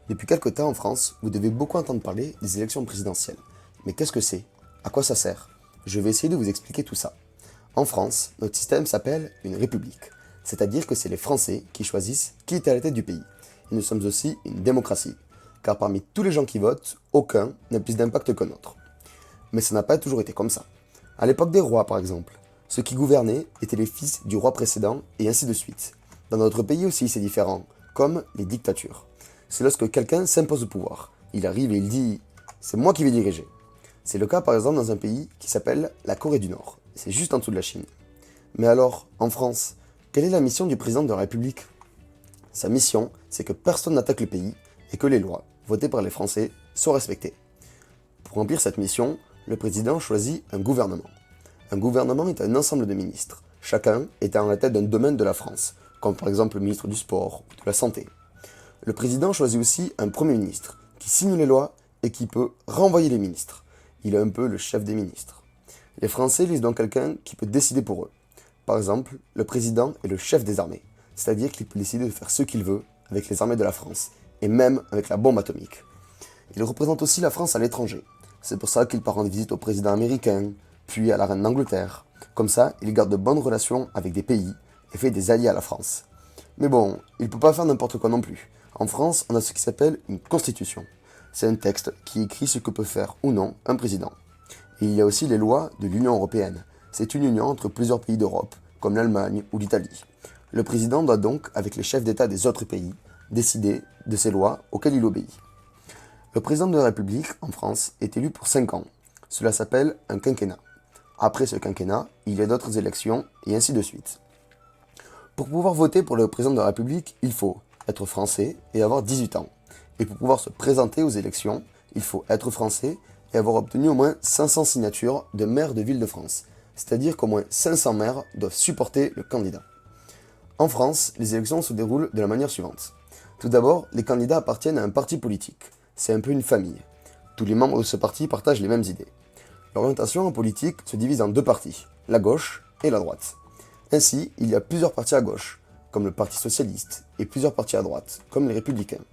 Depuis quelque temps en France, vous devez beaucoup entendre parler des élections présidentielles. Mais qu'est-ce que c'est? À quoi ça sert? Je vais essayer de vous expliquer tout ça. En France, notre système s'appelle une république. C'est-à-dire que c'est les Français qui choisissent qui est à la tête du pays. Et nous sommes aussi une démocratie. Car parmi tous les gens qui votent, aucun n'a plus d'impact qu'un autre. Mais ça n'a pas toujours été comme ça. À l'époque des rois, par exemple, ceux qui gouvernaient étaient les fils du roi précédent et ainsi de suite. Dans notre pays aussi, c'est différent, comme les dictatures. C'est lorsque quelqu'un s'impose au pouvoir. Il arrive et il dit «c'est moi qui vais diriger». C'est le cas par exemple dans un pays qui s'appelle la Corée du Nord. C'est juste en dessous de la Chine. Mais alors, en France, quelle est la mission du président de la République? Sa mission, c'est que personne n'attaque le pays et que les lois, votées par les Français, soient respectées. Pour remplir cette mission, le président choisit un gouvernement. Un gouvernement est un ensemble de ministres, chacun étant à la tête d'un domaine de la France, comme par exemple le ministre du Sport ou de la Santé. Le président choisit aussi un premier ministre, qui signe les lois et qui peut renvoyer les ministres. Il est un peu le chef des ministres. Les Français lisent donc quelqu'un qui peut décider pour eux. Par exemple, le président est le chef des armées, c'est-à-dire qu'il peut décider de faire ce qu'il veut avec les armées de la France, et même avec la bombe atomique. Il représente aussi la France à l'étranger. C'est pour ça qu'il part rendre visite au président américain, puis à la reine d'Angleterre. Comme ça, il garde de bonnes relations avec des pays et fait des alliés à la France. Mais bon, il ne peut pas faire n'importe quoi non plus. En France, on a ce qui s'appelle une constitution. C'est un texte qui écrit ce que peut faire ou non un président. Et il y a aussi les lois de l'Union européenne. C'est une union entre plusieurs pays d'Europe, comme l'Allemagne ou l'Italie. Le président doit donc, avec les chefs d'État des autres pays, décider de ces lois auxquelles il obéit. Le président de la République, en France, est élu pour 5 ans. Cela s'appelle un quinquennat. Après ce quinquennat, il y a d'autres élections, et ainsi de suite. Pour pouvoir voter pour le président de la République, il faut être français et avoir 18 ans. Et pour pouvoir se présenter aux élections, il faut être français et avoir obtenu au moins 500 signatures de maires de ville de France. C'est-à-dire qu'au moins 500 maires doivent supporter le candidat. En France, les élections se déroulent de la manière suivante. Tout d'abord, les candidats appartiennent à un parti politique. C'est un peu une famille. Tous les membres de ce parti partagent les mêmes idées. L'orientation en politique se divise en deux partis, la gauche et la droite. Ainsi, il y a plusieurs partis à gauche, comme le Parti socialiste, et plusieurs partis à droite, comme les républicains.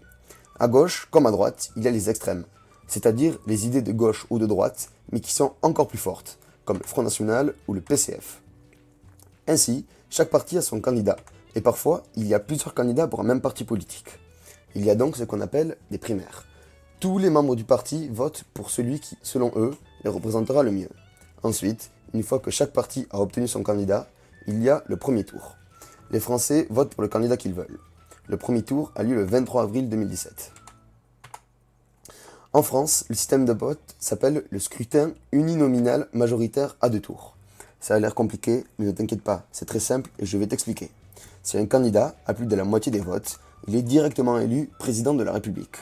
À gauche, comme à droite, il y a les extrêmes, c'est-à-dire les idées de gauche ou de droite, mais qui sont encore plus fortes, comme le Front National ou le PCF. Ainsi, chaque parti a son candidat, et parfois, il y a plusieurs candidats pour un même parti politique. Il y a donc ce qu'on appelle des primaires. Tous les membres du parti votent pour celui qui, selon eux, les représentera le mieux. Ensuite, une fois que chaque parti a obtenu son candidat, il y a le premier tour. Les Français votent pour le candidat qu'ils veulent. Le premier tour a lieu le 23 avril 2017. En France, le système de vote s'appelle le scrutin uninominal majoritaire à deux tours. Ça a l'air compliqué, mais ne t'inquiète pas, c'est très simple et je vais t'expliquer. Si un candidat a plus de la moitié des votes, il est directement élu président de la République.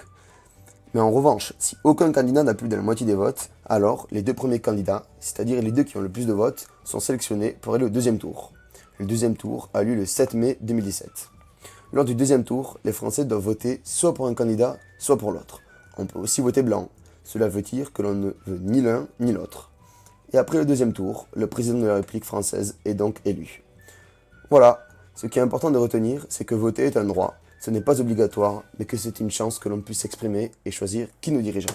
Mais en revanche, si aucun candidat n'a plus de la moitié des votes, alors les deux premiers candidats, c'est-à-dire les deux qui ont le plus de votes, sont sélectionnés pour aller au deuxième tour. Le deuxième tour a lieu le 7 mai 2017. Lors du deuxième tour, les Français doivent voter soit pour un candidat, soit pour l'autre. On peut aussi voter blanc. Cela veut dire que l'on ne veut ni l'un ni l'autre. Et après le deuxième tour, le président de la République française est donc élu. Voilà, ce qui est important de retenir, c'est que voter est un droit. Ce n'est pas obligatoire, mais que c'est une chance que l'on puisse s'exprimer et choisir qui nous dirigeons.